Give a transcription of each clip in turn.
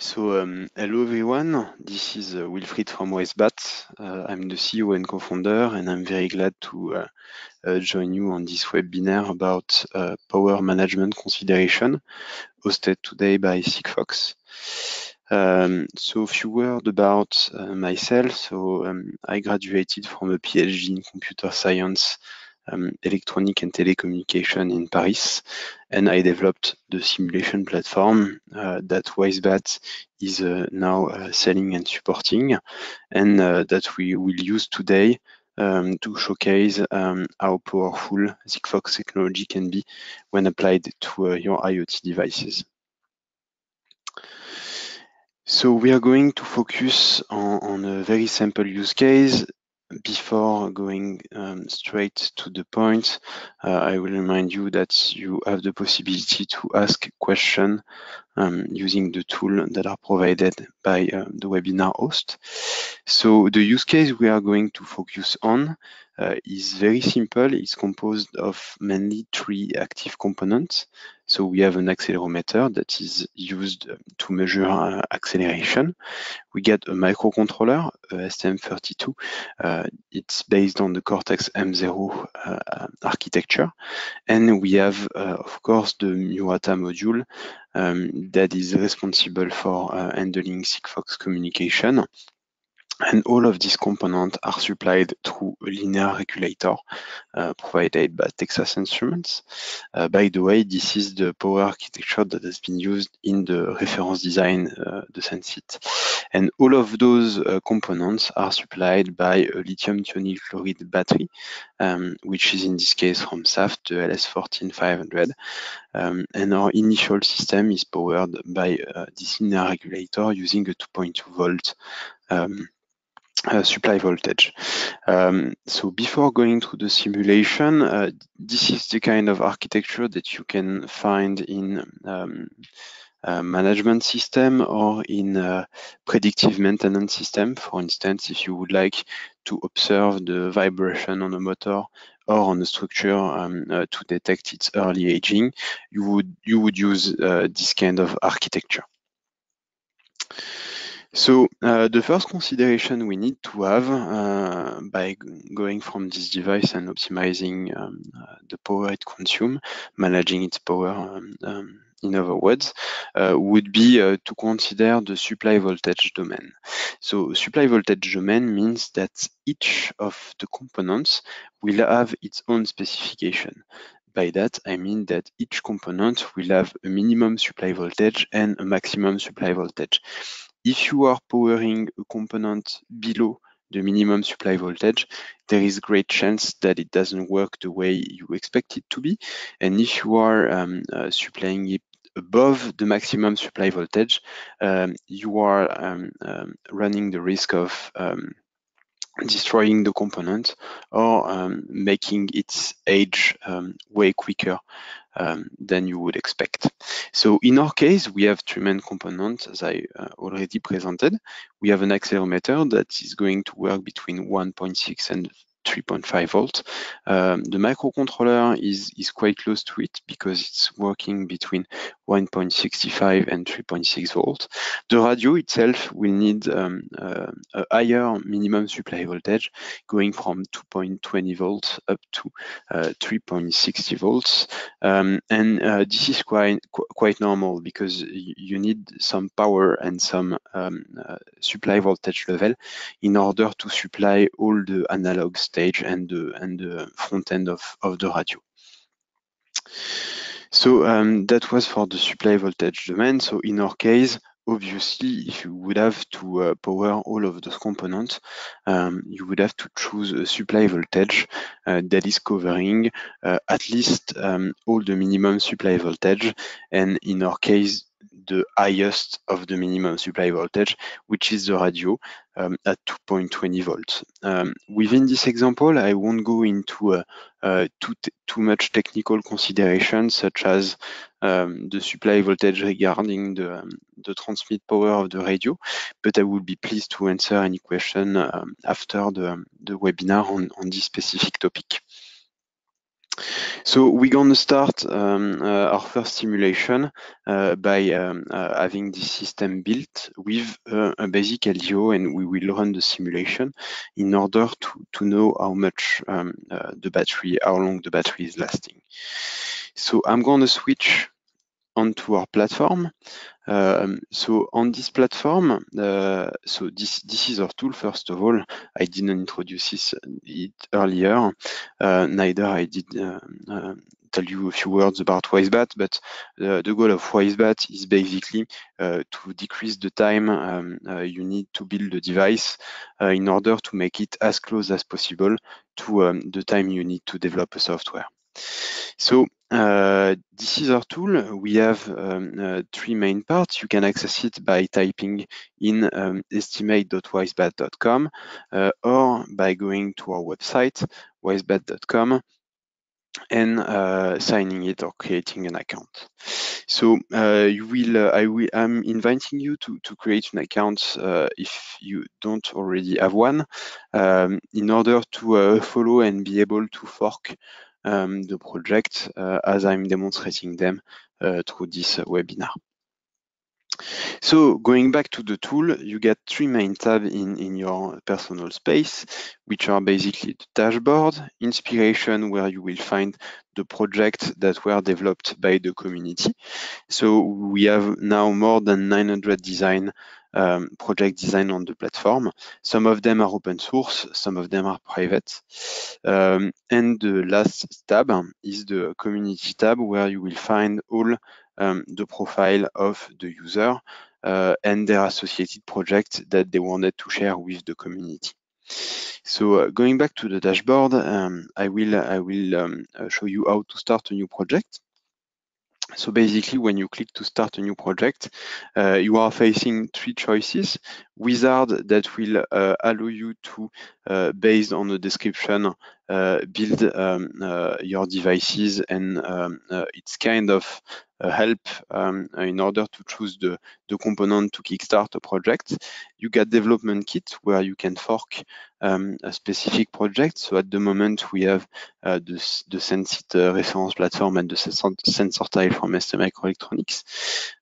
Hello everyone, this is Wilfried from WasteBat. I'm the CEO and co-founder, and I'm very glad to join you on this webinar about power management consideration, hosted today by Sigfox. So a few words about myself. I graduated from a PhD in computer science, electronic and telecommunication in Paris, and I developed the simulation platform that WasteBat is now selling and supporting, and that we will use today to showcase how powerful Sigfox technology can be when applied to your IoT devices. So we are going to focus on a very simple use case. Before going straight to the point, I will remind you that you have the possibility to ask questions using the tool that are provided by the webinar host. So the use case we are going to focus on is very simple. It's composed of mainly three active components. So we have an accelerometer that is used to measure acceleration. We get a microcontroller, a STM32. It's based on the Cortex-M0 architecture. And we have, of course, the Murata module that is responsible for handling Sigfox communication. And all of these components are supplied through a linear regulator provided by Texas Instruments. By the way, this is the power architecture that has been used in the reference design, the Sensit. And all of those components are supplied by a lithium thionyl chloride battery, which is in this case from Saft, the LS14500. And our initial system is powered by this linear regulator using a 2.2 volt supply voltage. So before going through the simulation, this is the kind of architecture that you can find in management system or in predictive maintenance system. For instance, if you would like to observe the vibration on a motor or on a structure to detect its early aging, you would use this kind of architecture. So the first consideration we need to have by going from this device and optimizing the power it consumes, managing its power, in other words, would be to consider the supply voltage domain. So supply voltage domain means that each of the components will have its own specification. By that, I mean that each component will have a minimum supply voltage and a maximum supply voltage. If you are powering a component below the minimum supply voltage, there is great chance that it doesn't work the way you expect it to be. And if you are supplying it above the maximum supply voltage, you are running the risk of destroying the component or making its age way quicker than you would expect. So in our case, we have three main components, as I already presented. We have an accelerometer that is going to work between 1.6 and 3.5 volts. The microcontroller is quite close to it because it's working between 1.65 and 3.6 volts. The radio itself will need a higher minimum supply voltage, going from 2.20 volts up to 3.60 volts. This is quite normal because you need some power and some supply voltage level in order to supply all the analog stage and the front end of the radio. So that was for the supply voltage domain. So in our case, obviously, if you would have to power all of those components, you would have to choose a supply voltage that is covering at least all the minimum supply voltage, and in our case, the highest of the minimum supply voltage, which is the radio at 2.20 volts. Within this example, I won't go into too much technical considerations, such as the supply voltage regarding the transmit power of the radio, but I would be pleased to answer any question after the webinar on this specific topic. So we're gonna start our first simulation by having this system built with a basic LDO, and we will run the simulation in order to know how much how long the battery is lasting. So I'm gonna switch onto our platform. So on this platform, so this is our tool. First of all, I didn't introduce it earlier. Neither I did tell you a few words about WiseBat, but the goal of WiseBat is basically to decrease the time you need to build the device in order to make it as close as possible to the time you need to develop a software. So this is our tool. We have three main parts. You can access it by typing in estimate.wisebat.com or by going to our website, wisebat.com, and signing it or creating an account. So I'm inviting you to create an account if you don't already have one, in order to follow and be able to fork the project as I'm demonstrating them through this webinar. So going back to the tool, you get three main tabs in your personal space, which are basically the dashboard, inspiration, where you will find the projects that were developed by the community. So we have now more than 900 project design on the platform. Some of them are open source, some of them are private. And the last tab is the community tab, where you will find all the profile of the user and their associated project that they wanted to share with the community. So going back to the dashboard, I will show you how to start a new project. So basically, when you click to start a new project, you are facing three choices. Wizard that will allow you to, based on the description, build your devices, and it's kind of help in order to choose the component to kickstart a project. You get development kit, where you can fork a specific project. So at the moment, we have the Sensit reference platform and the sensor tile from STMicroelectronics.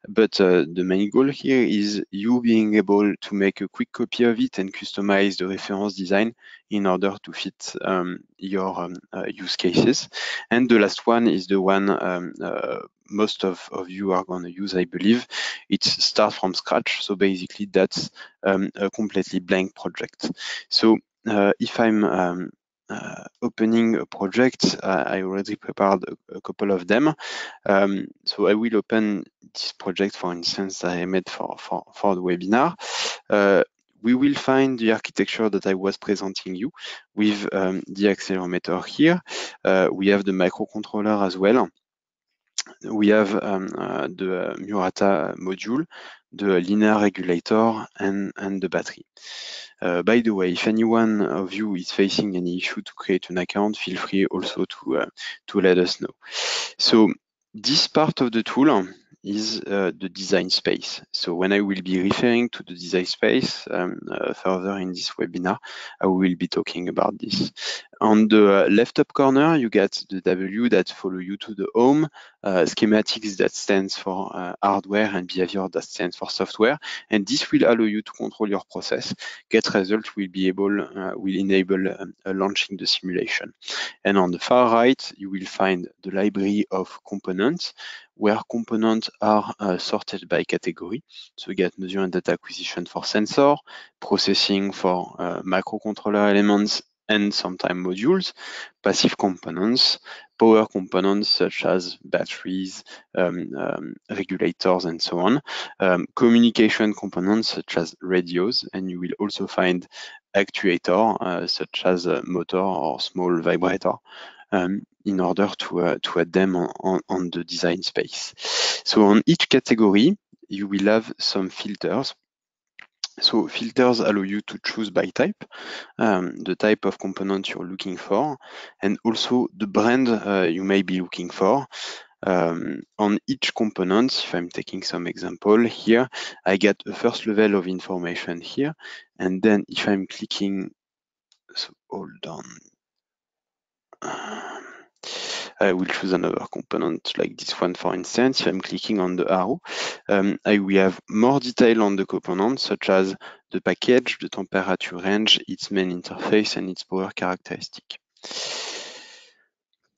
But the main goal here is you being able to make a quick copy of it and customize the reference design in order to fit your use cases. And the last one is the one most of you are going to use, I believe. It's start from scratch. So basically, that's a completely blank project. So if I'm opening a project, I already prepared a couple of them. So I will open this project, for instance, that I made for the webinar. We will find the architecture that I was presenting you with the accelerometer here. We have the microcontroller as well. We have the Murata module, the linear regulator, and the battery. By the way, if anyone of you is facing any issue to create an account, feel free also to let us know. So this part of the tool is the design space. So when I will be referring to the design space further in this webinar, I will be talking about this. On the left top corner, you get the W that follow you to the home, schematics that stands for hardware, and behavior that stands for software. And this will allow you to control your process. Get result will enable launching the simulation. And on the far right, you will find the library of components, where components are sorted by category. So you get measure and data acquisition for sensor, processing for microcontroller elements, and sometimes modules, passive components, power components such as batteries, regulators, and so on, communication components such as radios, and you will also find actuator such as a motor or small vibrator, in order to add them on the design space. So on each category, you will have some filters. So filters allow you to choose by type, the type of component you're looking for, and also the brand you may be looking for. On each component, if I'm taking some example here, I get a first level of information here, and then if I'm clicking, so hold on. I will choose another component like this one, for instance. If I'm clicking on the arrow, I will have more detail on the component, such as the package, the temperature range, its main interface, and its power characteristic.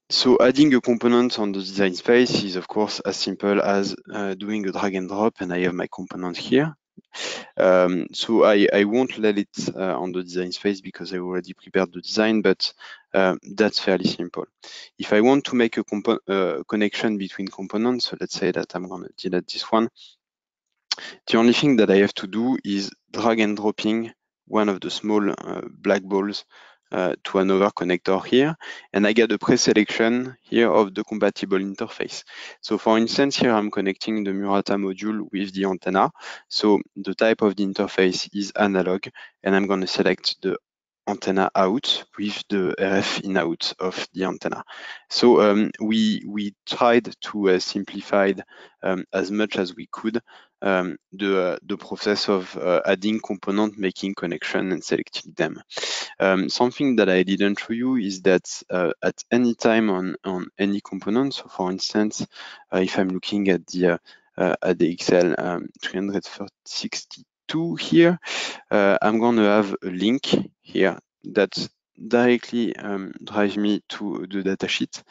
So adding a component on the design space is, of course, as simple as doing a drag and drop, and I have my component here. So I won't let it on the design space because I already prepared the design, but that's fairly simple. If I want to make a connection between components, so let's say that I'm going to delete this one, the only thing that I have to do is drag and dropping one of the small black balls to another connector here, and I get a pre-selection here of the compatible interface. So for instance, here I'm connecting the Murata module with the antenna. So the type of the interface is analog, and I'm going to select the antenna out with the RF in out of the antenna. So we tried to simplify as much as we could the process of adding component, making connection, and selecting them. Something that I didn't show you is that at any time on any component, so for instance, if I'm looking at the ADXL 362 here, I'm going to have a link here that directly drives me to the datasheet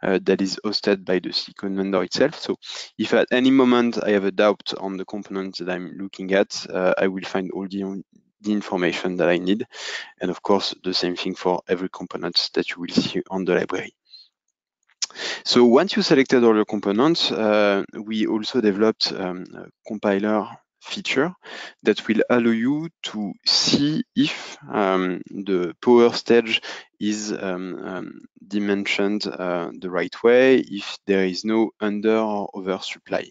that is hosted by the silicon vendor itself. So if at any moment I have a doubt on the component that I'm looking at, I will find all the information that I need. And of course, the same thing for every component that you will see on the library. So once you selected all your components, we also developed a compiler feature that will allow you to see if the power stage is dimensioned the right way, if there is no under or over supply.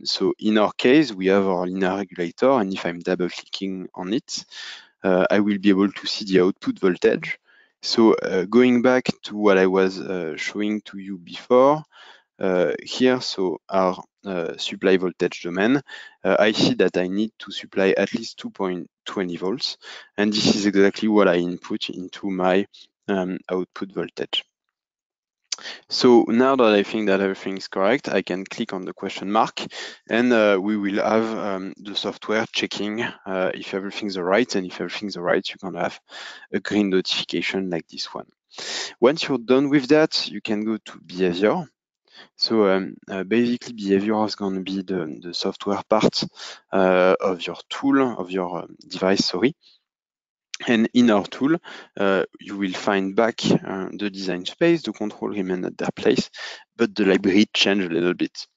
So in our case, we have our linear regulator, and if I'm double clicking on it, I will be able to see the output voltage. So going back to what I was showing to you before, here, so our supply voltage domain, I see that I need to supply at least 2.20 volts, and this is exactly what I input into my output voltage. So now that I think that everything is correct, I can click on the question mark, and we will have the software checking if everything's all right, and if everything's all right, you're gonna have a green notification like this one. Once you're done with that, you can go to behavior. So basically, behavior is going to be the software part of your tool, of your device, sorry. And in our tool, you will find back the design space, the control remain at their place, but the library changed a little bit.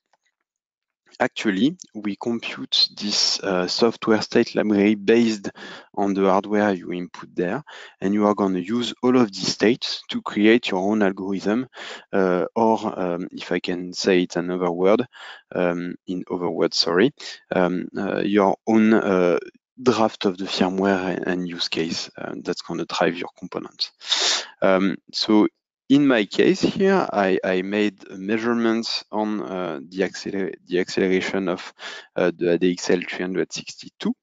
Actually, we compute this software state library based on the hardware you input there, and you are going to use all of these states to create your own algorithm, or if I can say it another word, in other words, sorry, your own draft of the firmware and use case that's going to drive your components. So in my case here, I made measurements on the acceleration of the ADXL 362.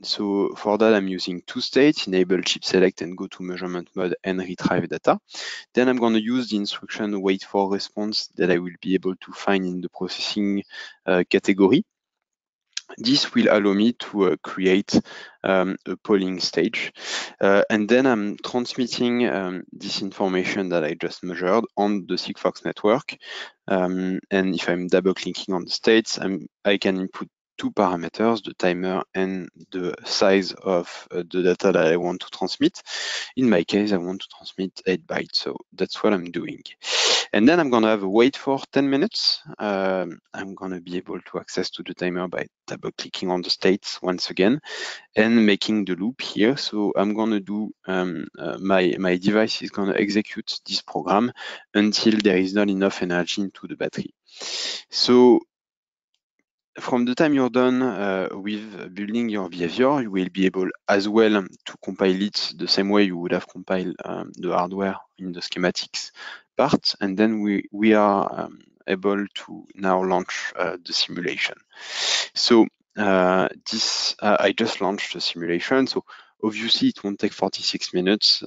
So for that, I'm using two states, enable chip select and go to measurement mode and retrieve data. Then I'm going to use the instruction wait for response that I will be able to find in the processing category. This will allow me to create a polling stage. And then I'm transmitting this information that I just measured on the Sigfox network. And if I'm double clicking on the states, I can input two parameters, the timer and the size of the data that I want to transmit. In my case, I want to transmit 8 bytes, so that's what I'm doing. And then I'm going to have a wait for 10 minutes. I'm going to be able to access to the timer by double clicking on the states once again and making the loop here. So I'm going to do, my device is going to execute this program until there is not enough energy into the battery. So from the time you're done with building your behavior, you will be able as well to compile it the same way you would have compiled the hardware in the schematics part. And then we are able to now launch the simulation. So I just launched the simulation. So obviously it won't take 46 minutes.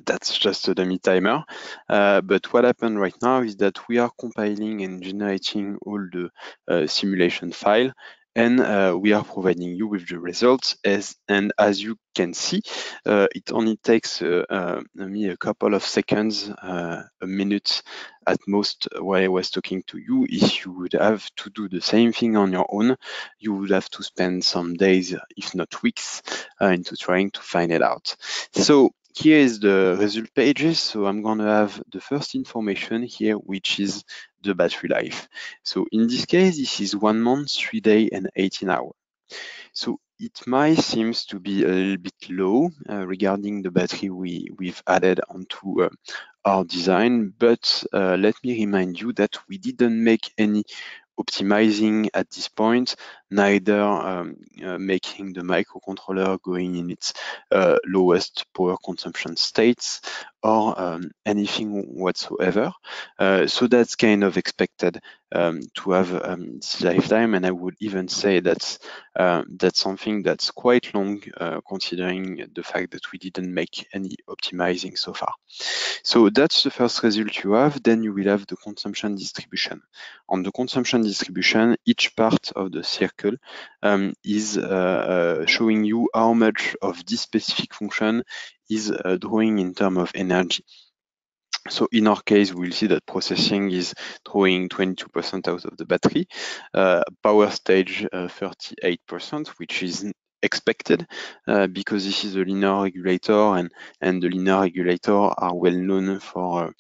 That's just a dummy timer. But what happened right now is that we are compiling and generating all the simulation file, and we are providing you with the results. And as you can see, it only takes me a couple of seconds, a minute at most, while I was talking to you. If you would have to do the same thing on your own, you would have to spend some days, if not weeks, into trying to find it out. So here is the result pages. So I'm going to have the first information here, which is the battery life. So in this case, this is 1 month, 3 days, and 18 hours. So it might seem to be a little bit low regarding the battery we've added onto our design, but let me remind you that we didn't make any optimizing at this point, neither making the microcontroller going in its lowest power consumption states or anything whatsoever. So that's kind of expected to have this lifetime, and I would even say that's something that's quite long considering the fact that we didn't make any optimizing so far. So that's the first result you have. Then you will have the consumption distribution. On the consumption distribution, each part of the circle is showing you how much of this specific function is drawing in terms of energy. So in our case, we'll see that processing is drawing 22% out of the battery, power stage 38%, which is expected because this is a linear regulator, and the linear regulator are well known for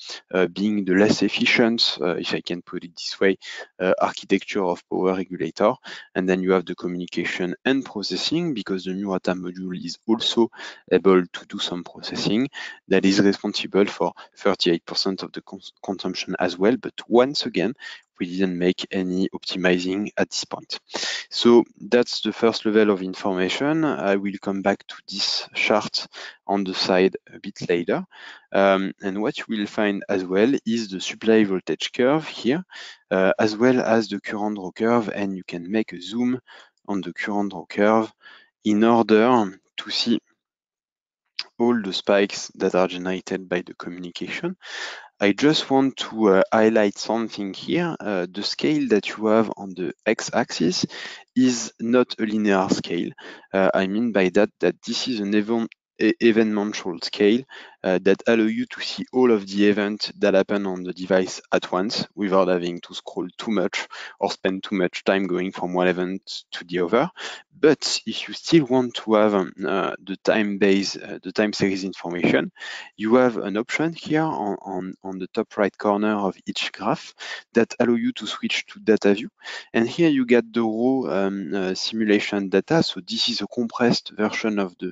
being the less efficient, if I can put it this way, architecture of power regulator. And then you have the communication and processing, because the NeuRata module is also able to do some processing that is responsible for 38% of the consumption as well. But once again, we didn't make any optimizing at this point. So that's the first level of information. I will come back to this chart on the side a bit later. And what you will find as well is the supply voltage curve here, as well as the current draw curve, and you can make a zoom on the current draw curve in order to see all the spikes that are generated by the communication. I just want to highlight something here. The scale that you have on the x-axis is not a linear scale. I mean by that this is an eventmental scale that allow you to see all of the events that happen on the device at once without having to scroll too much or spend too much time going from one event to the other. But if you still want to have the time series information, you have an option here on the top right corner of each graph that allow you to switch to data view. And here you get the raw simulation data. So this is a compressed version of the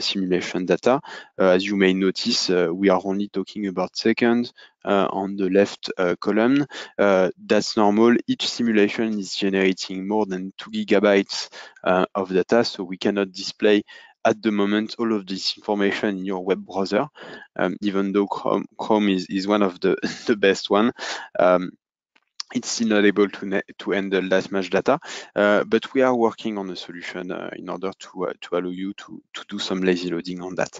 simulation data. As you may notice, we are only talking about seconds on the left column. That's normal. Each simulation is generating more than 2 gigabytes of data, so we cannot display at the moment all of this information in your web browser, even though Chrome is one of the, the best one. It's still not able to handle that much data, but we are working on a solution in order to allow you to do some lazy loading on that.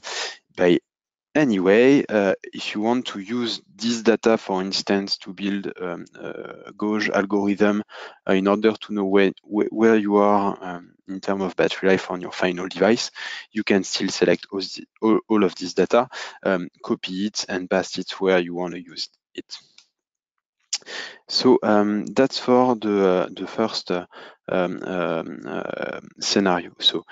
Anyway, if you want to use this data, for instance, to build a Gauge algorithm in order to know where you are in terms of battery life on your final device, you can still select all of this data, copy it, and paste it where you want to use it. So that's for the first scenario. So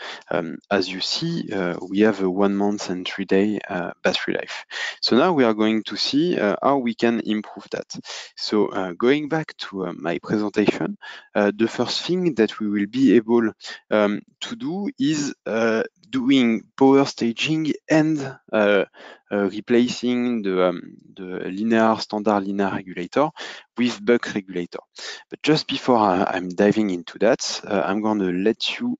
as you see, we have a 1 month and 3 day battery life. So now we are going to see how we can improve that. So going back to my presentation, the first thing that we will be able to do is doing power staging and replacing the standard linear regulator with buck regulator. But just before I'm diving into that, I'm going to let you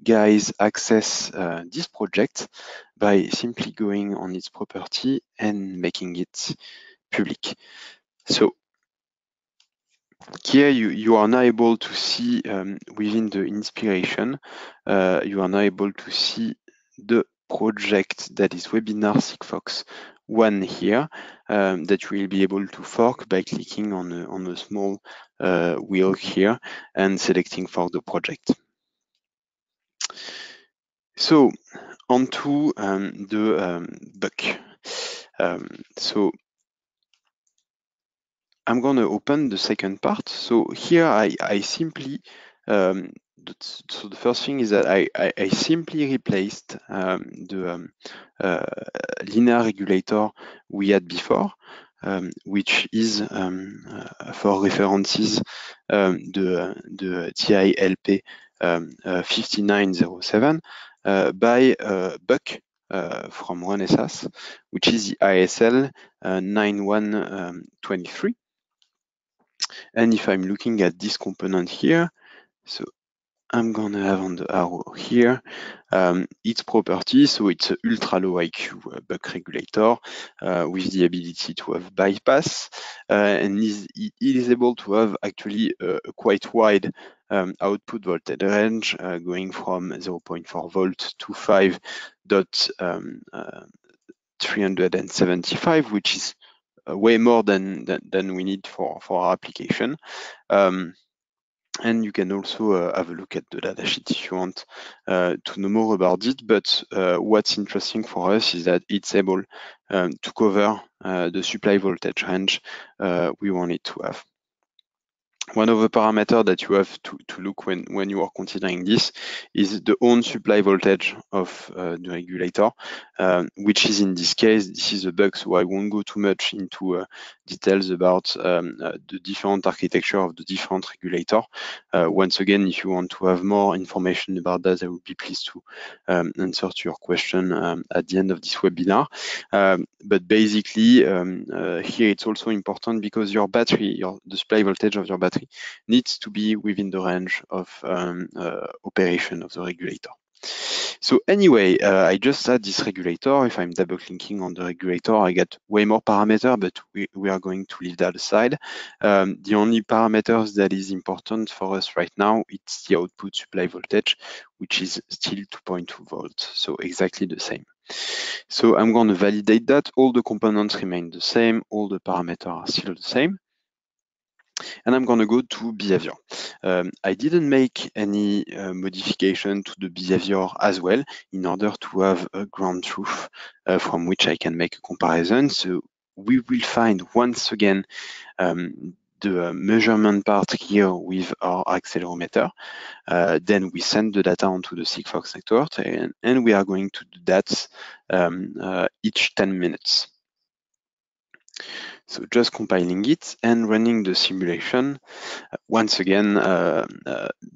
guys access this project by simply going on its property and making it public. So here you are now able to see within the inspiration, you are now able to see the project that is webinar Sigfox 1 here, that you will be able to fork by clicking on a small wheel here and selecting for the project. So onto the buck. So I'm going to open the second part. So here I simply, so the first thing is that I simply replaced the linear regulator we had before, which is for references the TI-LP 5907 by Buck from Renesas, which is the ISL 9123. And if I'm looking at this component here, so I'm gonna have on the arrow here its properties. So it's an ultra low IQ buck regulator with the ability to have bypass, and it is able to have actually a quite wide output voltage range, going from 0.4 volt to 5.375, which is way more than we need for our application. And you can also have a look at the datasheet if you want to know more about it. But what's interesting for us is that it's able to cover the supply voltage range we want it to have. One of the parameters that you have to look when you are considering this is the own supply voltage of the regulator, which is in this case, this is a bug, so I won't go too much into details about the different architecture of the different regulator. Once again, if you want to have more information about that, I would be pleased to answer to your question at the end of this webinar. But basically, here it's also important because your battery, the supply voltage of your battery needs to be within the range of operation of the regulator. So anyway, I just had this regulator. If I'm double clicking on the regulator, I get way more parameters, but we are going to leave that aside. The only parameters that is important for us right now, it's the output supply voltage, which is still 2.2 volts, so exactly the same. So I'm going to validate that. All the components remain the same. All the parameters are still the same. And I'm going to go to behavior. I didn't make any modification to the behavior as well in order to have a ground truth from which I can make a comparison. So we will find once again the measurement part here with our accelerometer. Then we send the data onto the Sigfox network, and we are going to do that each 10 minutes. So just compiling it and running the simulation. Once again,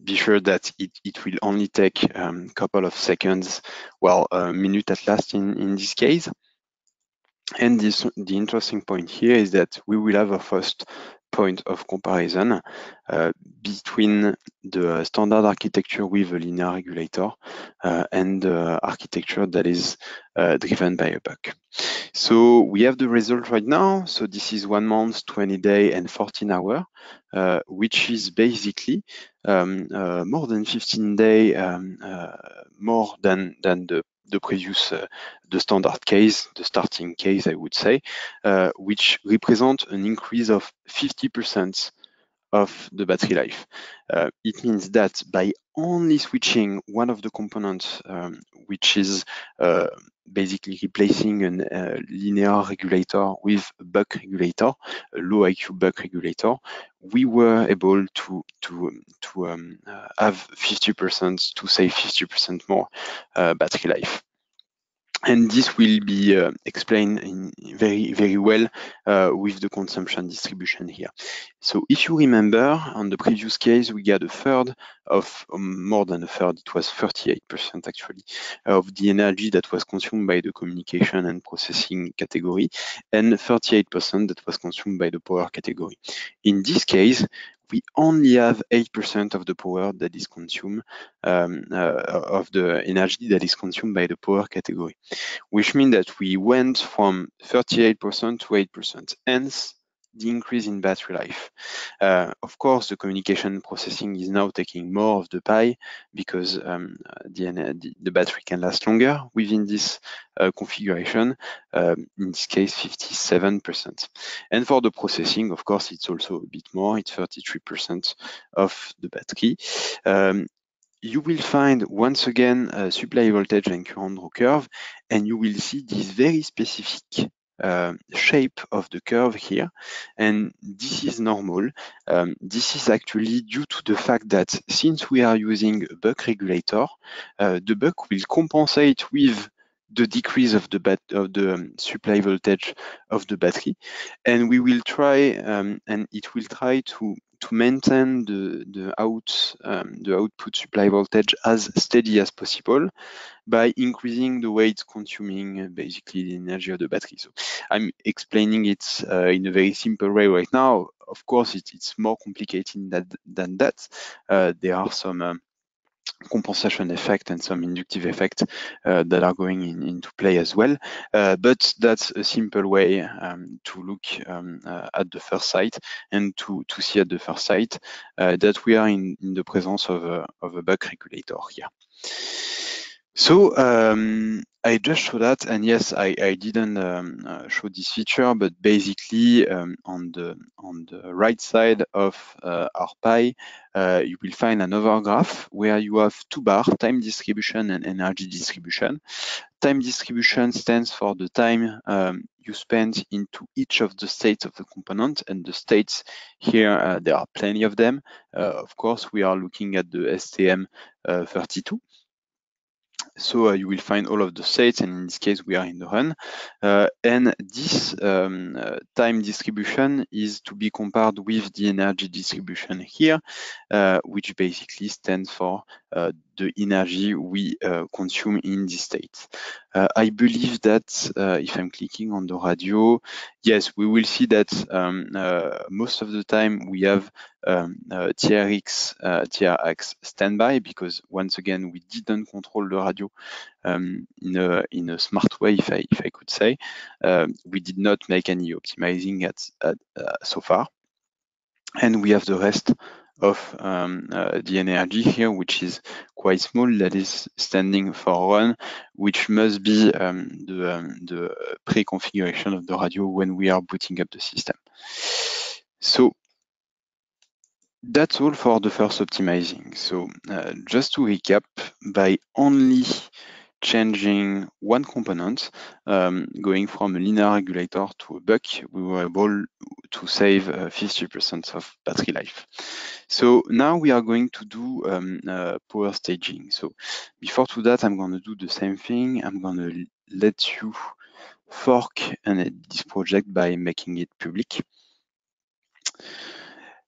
be sure that it will only take a couple of seconds, well, a minute at last in this case. And the interesting point here is that we will have a first point of comparison between the standard architecture with a linear regulator and the architecture that is driven by a buck. So we have the result right now. So this is 1 month, 20 days, and 14 hours, which is basically more than 15 days more than the previous, the standard case, the starting case, I would say, which represent an increase of 50% of the battery life. It means that by only switching one of the components, which is basically replacing a linear regulator with a buck regulator, a low IQ buck regulator, we were able to have 50%, to save 50% more battery life. And this will be explained very, very well with the consumption distribution here. So if you remember, on the previous case, we got a third of, more than a third, it was 38% actually, of the energy that was consumed by the communication and processing category, and 38% that was consumed by the power category. In this case, we only have 8% of the power that is consumed, of the energy that is consumed by the power category, which means that we went from 38% to 8%, hence the increase in battery life. Of course, the communication processing is now taking more of the pie because the battery can last longer within this configuration, in this case 57%. And for the processing, of course, it's also a bit more, it's 33% of the battery. You will find once again a supply voltage and current draw curve, and you will see this very specific shape of the curve here, and this is normal. This is actually due to the fact that since we are using a buck regulator, the buck will compensate with the decrease of the supply voltage of the battery, and we will try and it will try to maintain the output supply voltage as steady as possible by increasing the way it's consuming basically the energy of the battery. So I'm explaining it in a very simple way right now. Of course, it's more complicated than that. There are some compensation effect and some inductive effect that are going into play as well. But that's a simple way to look at the first sight and to see at the first sight that we are in the presence of a buck regulator here. So I just showed that, and yes, I didn't show this feature, but basically on the right side of our pie, you will find another graph where you have two bars, time distribution and energy distribution. Time distribution stands for the time you spend into each of the states of the component, and the states here, there are plenty of them. Of course, we are looking at the STM32. So you will find all of the states, and in this case, we are in the run. And this time distribution is to be compared with the energy distribution here, which basically stands for the energy we consume in this state. I believe that if I'm clicking on the radio, yes, we will see that most of the time we have TRX standby, because once again we didn't control the radio in a smart way, if I could say. We did not make any optimizing so far, and we have the rest of the energy here, which is quite small, that is standing for run, which must be the pre-configuration of the radio when we are booting up the system. So that's all for the first optimizing. So just to recap, by only changing one component, going from a linear regulator to a buck, we were able to save 50% of battery life. So now we are going to do power staging. So before to that, I'm going to do the same thing. I'm going to let you fork and edit this project by making it public.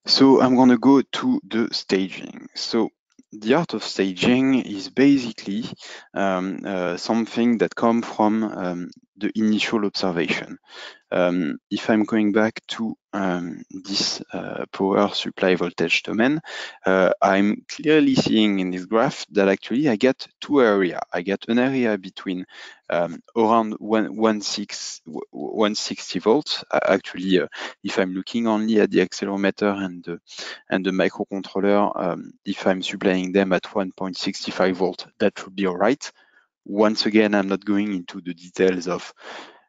So I'm going to go to the staging. So the art of staging is basically something that comes from the initial observation. If I'm going back to this power supply voltage domain, I'm clearly seeing in this graph that actually I get two areas. I get an area between around 160 volts. Actually, if I'm looking only at the accelerometer and the microcontroller, if I'm supplying them at 1.65 volt, that should be all right. Once again, I'm not going into the details of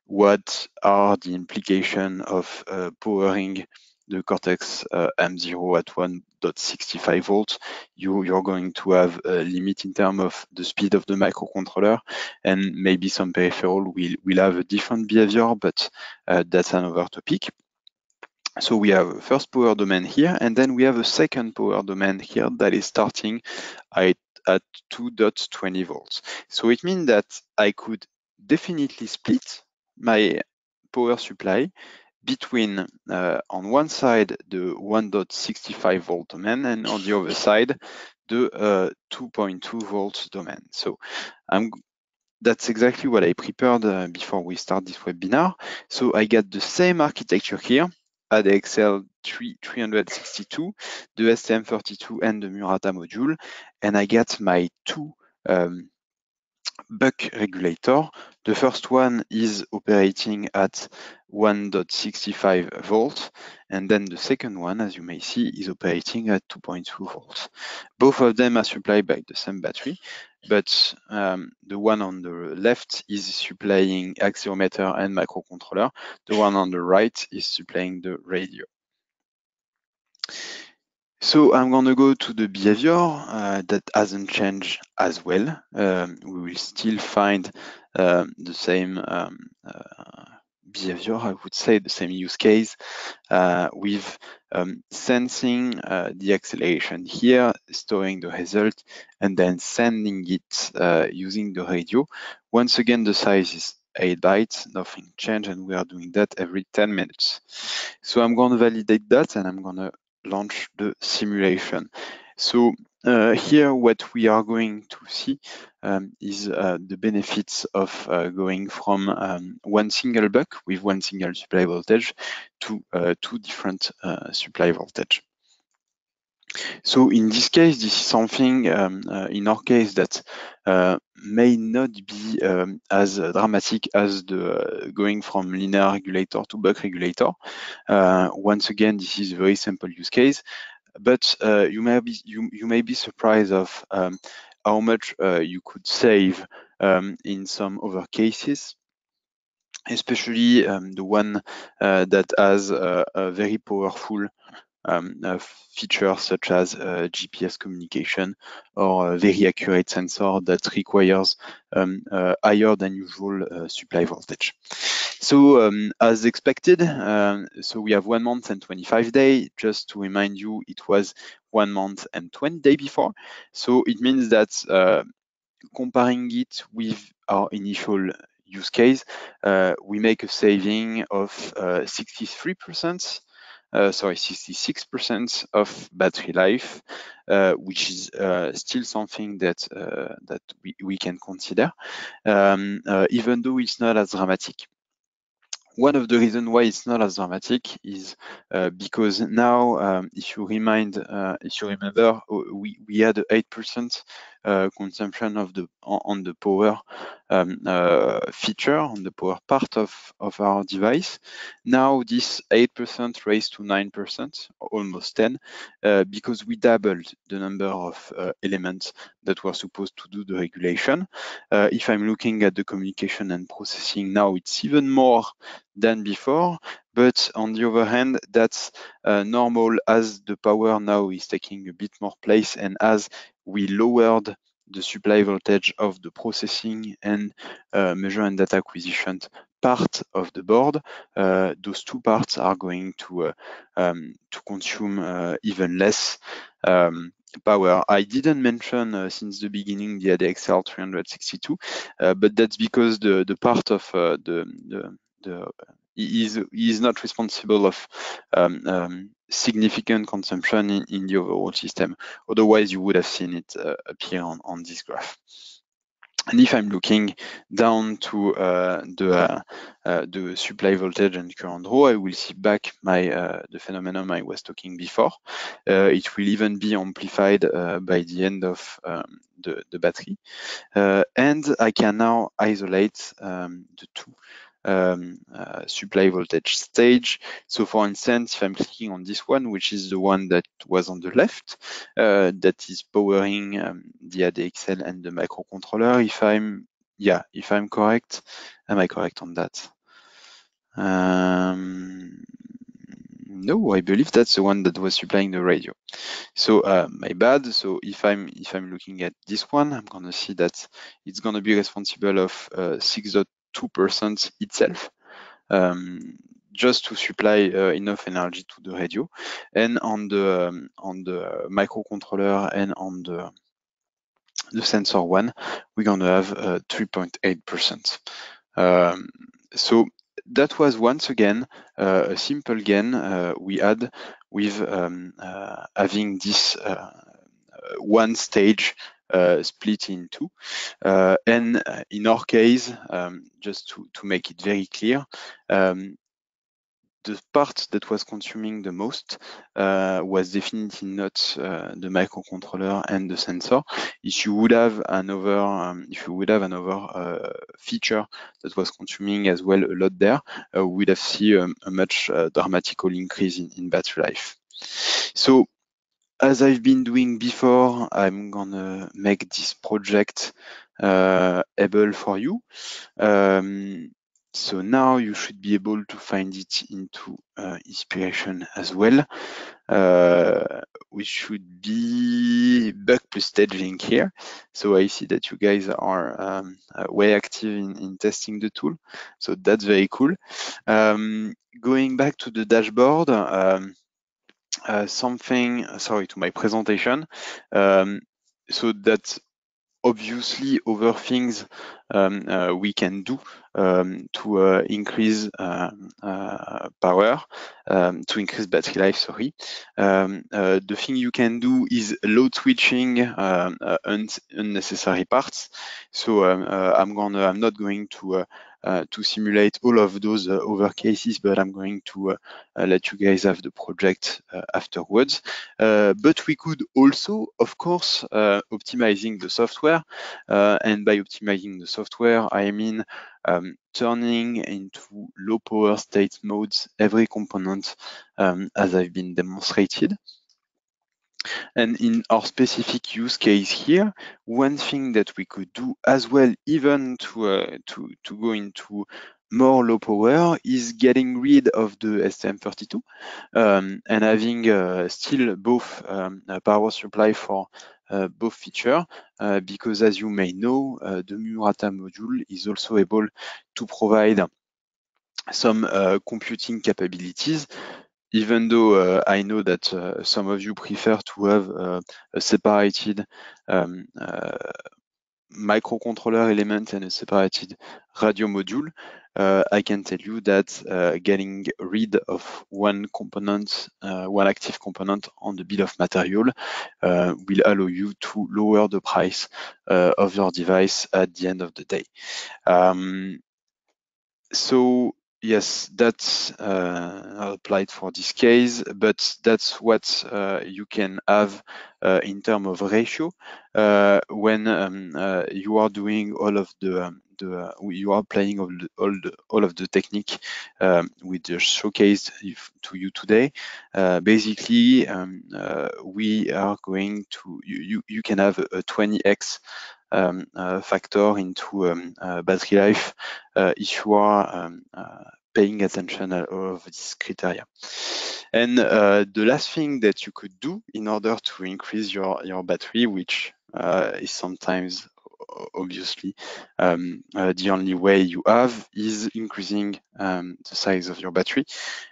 what are the implications of powering the Cortex M0 at 1.65 volts. You're going to have a limit in terms of the speed of the microcontroller, and maybe some peripheral will have a different behavior, but that's another topic. So we have a first power domain here, and then we have a second power domain here that is starting at 2.20 volts. So it means that I could definitely split my power supply between, on one side, the 1.65 volt domain, and on the other side, the 2.2 volts domain. So that's exactly what I prepared before we start this webinar. So I got the same architecture here, ADXL 362, the STM32 and the Murata module, and I got my two buck regulator. The first one is operating at 1.65 volts, and then the second one, as you may see, is operating at 2.2 volts. Both of them are supplied by the same battery, but the one on the left is supplying accelerometer and microcontroller. The one on the right is supplying the radio. So I'm going to go to the behavior that hasn't changed as well. We will still find the same behavior, I would say, the same use case with sensing the acceleration here, storing the result, and then sending it using the radio. Once again, the size is 8 bytes, nothing changed, and we are doing that every 10 minutes. So I'm going to validate that, and I'm going to launch the simulation. So here, what we are going to see is the benefits of going from one single buck with one single supply voltage to two different supply voltage. So in this case, this is something in our case that may not be as dramatic as the going from linear regulator to buck regulator. Once again, this is a very simple use case, but you may be surprised of how much you could save in some other cases, especially the one that has a very powerful features such as GPS communication or a very accurate sensor that requires higher than usual supply voltage. So as expected, so we have 1 month and 25 days. Just to remind you, it was 1 month and 20 days before. So it means that comparing it with our initial use case, we make a saving of 63%. 66% of battery life, which is still something that we can consider, even though it's not as dramatic. One of the reasons why it's not as dramatic is because now, if you remember, we had 8% consumption of on the power feature, on the power part of our device. Now this 8% raised to 9%, almost 10, because we doubled the number of elements that were supposed to do the regulation. If I'm looking at the communication and processing now, it's even more than before, but on the other hand, that's normal as the power now is taking a bit more place, and as we lowered the supply voltage of the processing and measure and data acquisition part of the board, those two parts are going to consume even less power. I didn't mention since the beginning the ADXL 362, but that's because the part of he is not responsible of significant consumption in the overall system. Otherwise, you would have seen it appear on this graph. And if I'm looking down to the supply voltage and current row, I will see back the phenomenon I was talking before. It will even be amplified by the end of the battery. And I can now isolate the two supply voltage stage. So for instance, if I'm clicking on this one, which is the one that was on the left, that is powering the ADXL and the microcontroller, if I'm correct, am I correct on that? No, I believe that's the one that was supplying the radio. So my bad. So if I'm looking at this one, I'm gonna see that it's gonna be responsible of 6.2% itself, just to supply enough energy to the radio. And on the microcontroller and on the sensor one, we're gonna have 3.8%. So that was once again a simple gain we had with having this one stage split in two. And in our case, just to make it very clear, the part that was consuming the most was definitely not the microcontroller and the sensor. If you would have another feature that was consuming as well a lot there, we'd have seen a much dramatical increase in battery life. So as I've been doing before, I'm gonna make this project able for you. So now you should be able to find it into inspiration as well. We should be bug plus staging here. So I see that you guys are way active in testing the tool. So that's very cool. Going back to the dashboard, sorry, to my presentation. So that obviously other things we can do to increase power, to increase battery life, sorry. The thing you can do is load switching unnecessary parts. So I'm not going to simulate all of those other cases, but I'm going to let you guys have the project afterwards. But we could also, of course, optimizing the software. And by optimizing the software, I mean turning into low power state modes every component as I've been demonstrated. And in our specific use case here, one thing that we could do as well, even to go into more low power, is getting rid of the STM32 and having still both power supply for both feature, because as you may know, the Murata module is also able to provide some computing capabilities, even though I know that some of you prefer to have a separated microcontroller element and a separated radio module. I can tell you that getting rid of one component, one active component on the bill of material will allow you to lower the price of your device at the end of the day. So yes, that's applied for this case, but that's what you can have in terms of ratio when you are doing all of the you are playing all of the technique we just showcased to you today. Basically, we are going to you can have a 20x factor into battery life if you are paying attention to all of these criteria. And the last thing that you could do in order to increase your battery, which is sometimes obviously the only way you have, is increasing the size of your battery,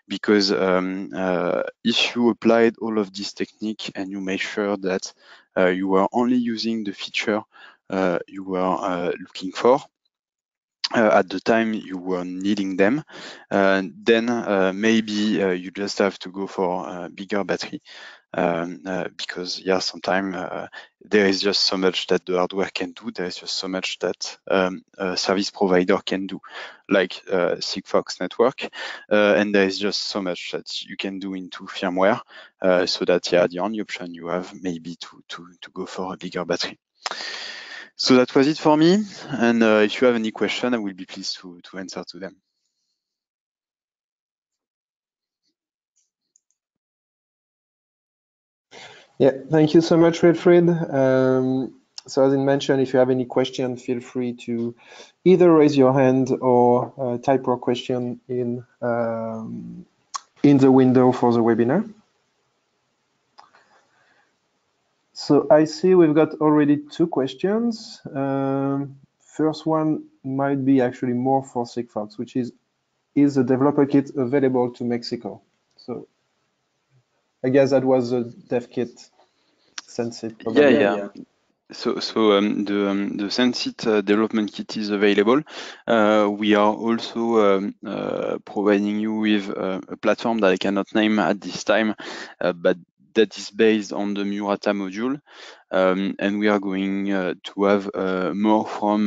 because if you applied all of this technique and you make sure that you are only using the feature you were looking for at the time you were needing them, then maybe you just have to go for a bigger battery, because yeah, sometimes there is just so much that the hardware can do, there is just so much that a service provider can do, like Sigfox network, and there is just so much that you can do into firmware, so that yeah, the only option you have maybe to go for a bigger battery. So that was it for me, and if you have any question, I will be pleased to answer to them. Yeah, thank you so much, Wilfried. So as I mentioned, if you have any question, feel free to either raise your hand or type your question in the window for the webinar. So I see we've got already two questions. First one might be actually more for Sigfox, which is the developer kit available to Mexico? So I guess that was a dev kit, Sensit. Yeah. So the Sensit development kit is available. We are also providing you with a platform that I cannot name at this time, but that is based on the Murata module, and we are going to have more from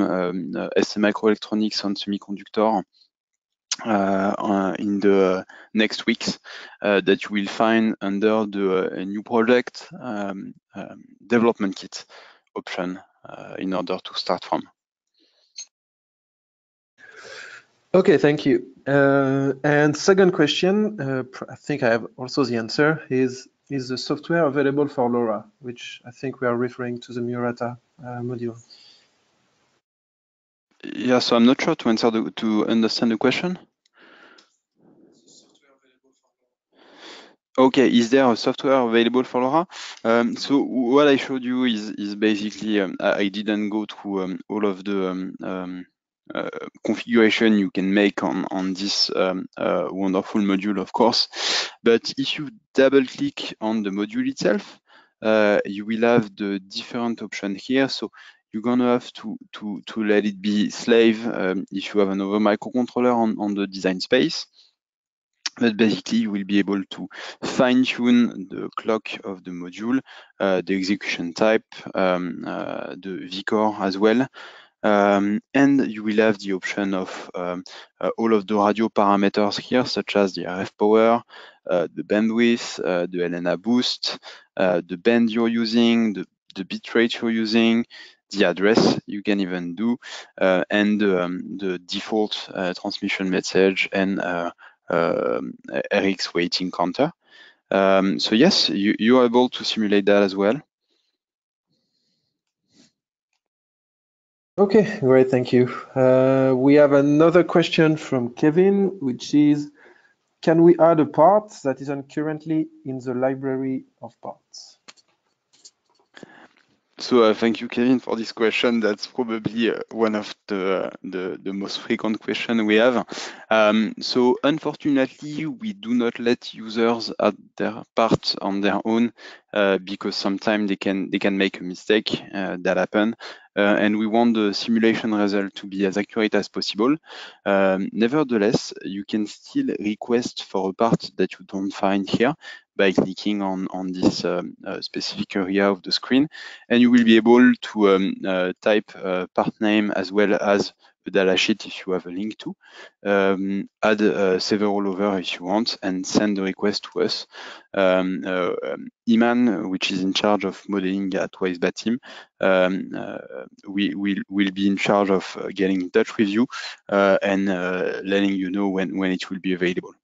ST Microelectronics on semiconductor in the next weeks that you will find under the new project development kit option in order to start from. Okay, thank you. And second question, I think I have also the answer, is the software available for LoRa, which I think we are referring to the Murata module. Yeah, so I'm not sure to answer to understand the question. Okay, is there a software available for LoRa? So what I showed you is basically I didn't go through all of the configuration you can make on this wonderful module, of course. But if you double click on the module itself, you will have the different options here. So you're gonna have to let it be slave if you have another microcontroller on the design space. But basically, you will be able to fine-tune the clock of the module, the execution type, the vCore as well. And you will have the option of all of the radio parameters here, such as the RF power, the bandwidth, the LNA boost, the band you're using, the bit rate you're using, the address you can even do, and the default transmission message and RX waiting counter. So yes, you are able to simulate that as well. Okay, great, thank you. We have another question from Kevin, which is, can we add a part that isn't currently in the library of parts? So thank you, Kevin, for this question. That's probably one of the most frequent question we have. So unfortunately, we do not let users add their part on their own because sometimes they can make a mistake that happen. And we want the simulation result to be as accurate as possible. Nevertheless, you can still request for a part that you don't find here by clicking on this specific area of the screen, and you will be able to type part name as well as a datasheet if you have a link to, add several over if you want, and send the request to us. Iman, which is in charge of modeling at WISE-BAT team, we will be in charge of getting in touch with you and letting you know when it will be available.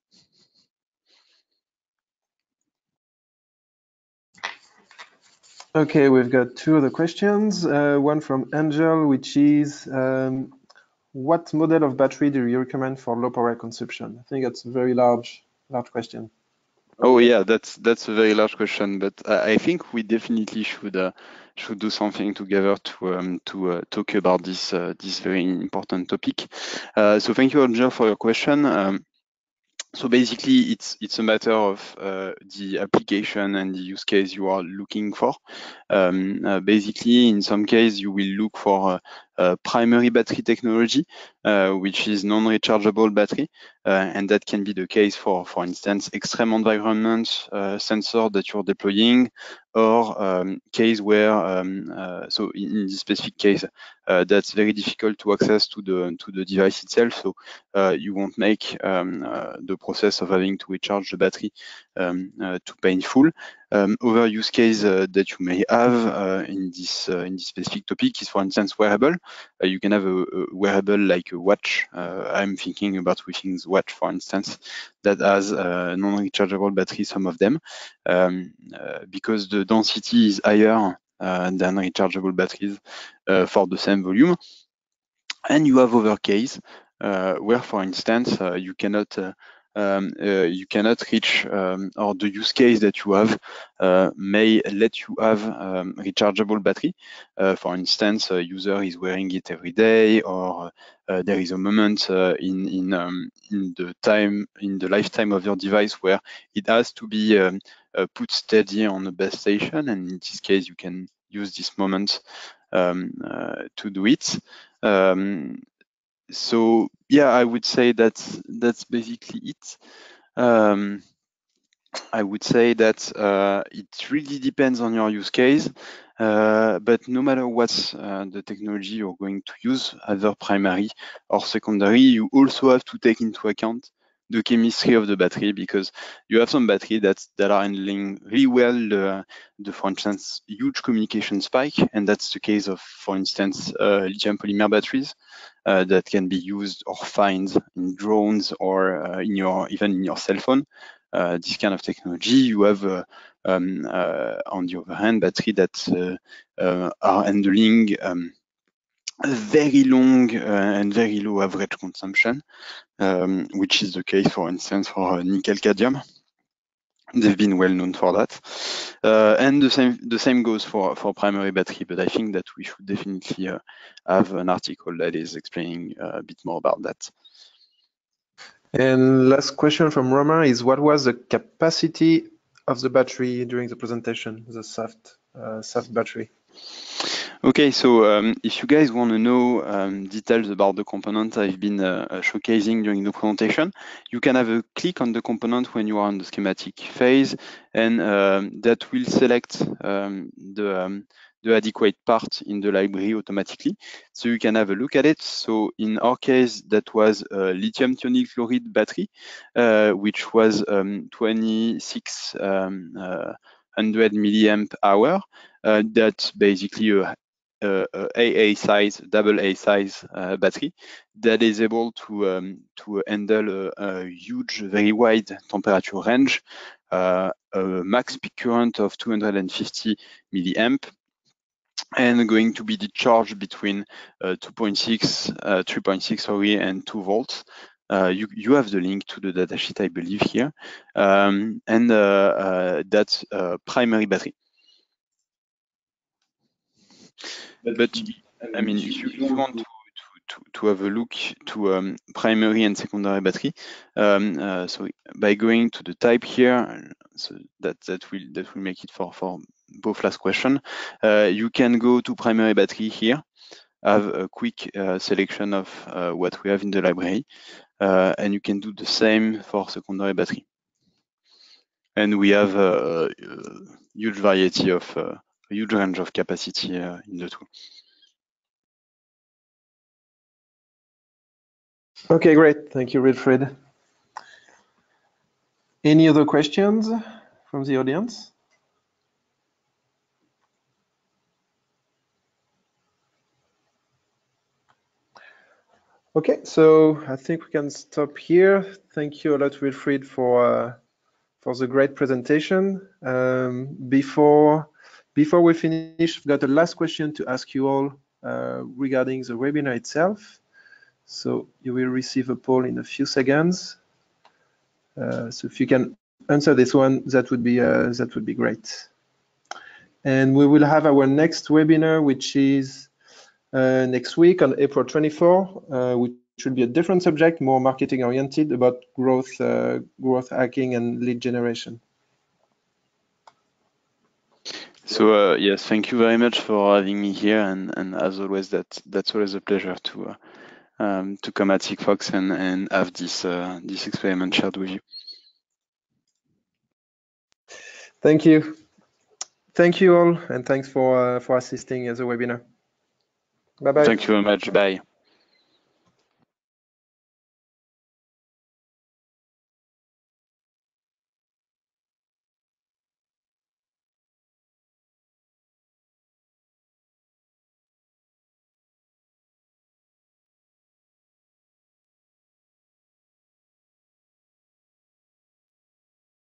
Okay, we've got two other questions. One from Angel, which is, what model of battery do you recommend for low power consumption? I think that's a very large question. Oh yeah, that's a very large question, but I think we definitely should do something together to talk about this very important topic. So thank you, Angel, for your question. So basically, it's a matter of the application and the use case you are looking for. Basically, in some case, you will look for primary battery technology, which is non-rechargeable battery, and that can be the case for instance, extreme environment sensor that you're deploying, or case where so in this specific case, that's very difficult to access to the device itself. So you won't make the process of having to recharge the battery too painful. Other use case that you may have in this specific topic is, for instance, wearable. You can have a wearable like a watch. I'm thinking about Withings watch, for instance, that has non-rechargeable battery, some of them, because the density is higher than rechargeable batteries for the same volume. And you have other case where, for instance, you cannot reach, or the use case that you have may let you have rechargeable battery. For instance, a user is wearing it every day, or there is a moment in the lifetime of your device where it has to be put steady on the base station, and in this case, you can use this moment to do it. So yeah, I would say that's basically it. I would say that it really depends on your use case. But no matter what the technology you're going to use, either primary or secondary, you also have to take into account the chemistry of the battery, because you have some battery that are handling really well for instance, huge communication spike, and that's the case of, for instance, lithium polymer batteries that can be used or found in drones or even in your cell phone. This kind of technology. You have on the other hand, battery that are handling very long and very low average consumption, which is the case, for instance, for nickel cadmium. They've been well known for that, and the same goes for primary battery. But I think that we should definitely have an article that is explaining a bit more about that. And last question from Roma is, what was the capacity of the battery during the presentation, the soft battery? Okay, so if you guys want to know details about the component I've been showcasing during the presentation, you can have a click on the component when you are on the schematic phase, and that will select the adequate part in the library automatically. So you can have a look at it. So in our case, that was a lithium thionyl chloride battery, which was 2600 milliamp hour. That's basically a AA size, double A size battery that is able to handle a huge, very wide temperature range, a max peak current of 250 milliamp, and going to be discharged between 3.6 and 2 volts. You have the link to the datasheet, I believe, here, and that's primary battery. But I mean, if you want to have a look to primary and secondary battery, so by going to the type here, so that will make it for both last question. You can go to primary battery here, have a quick selection of what we have in the library, and you can do the same for secondary battery. And we have a huge variety of a huge range of capacity in the tool. Okay, great. Thank you, Wilfried. Any other questions from the audience? Okay, so I think we can stop here. Thank you a lot, Wilfried, for the great presentation. Before we finish, I've got a last question to ask you all regarding the webinar itself. So you will receive a poll in a few seconds. So if you can answer this one, that would be great. And we will have our next webinar, which is next week on April 24, which should be a different subject, more marketing oriented, about growth hacking and lead generation. So yes, thank you very much for having me here, and as always, that's always a pleasure to come at Sigfox and have this experiment shared with you. Thank you. Thank you all, and thanks for assisting as a webinar. Bye-bye. Thank you very much. Bye.